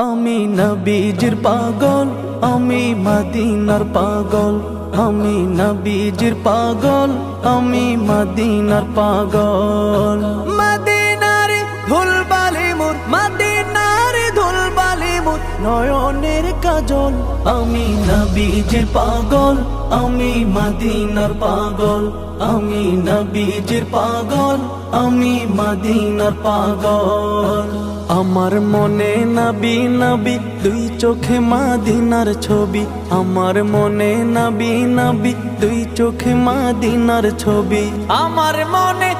আমি নবীজির পাগল, আমি মদিনার পাগল। আমি নবীজির পাগল, আমি মদিনার পাগল। মদিনার ধুলবালি মোর, মদিনার ধুলবালি মোর নয়নের কাজল। আমি নবীজির পাগল, আমি মদিনার পাগল। আমি নবীজির পাগল, আমি মদিনার পাগল। আমার মনে নবী নবী, দুই চোখে মদিনার ছবি। আমার মনে নবী নবী, দুই চোখে মদিনার ছবি। আমার মনে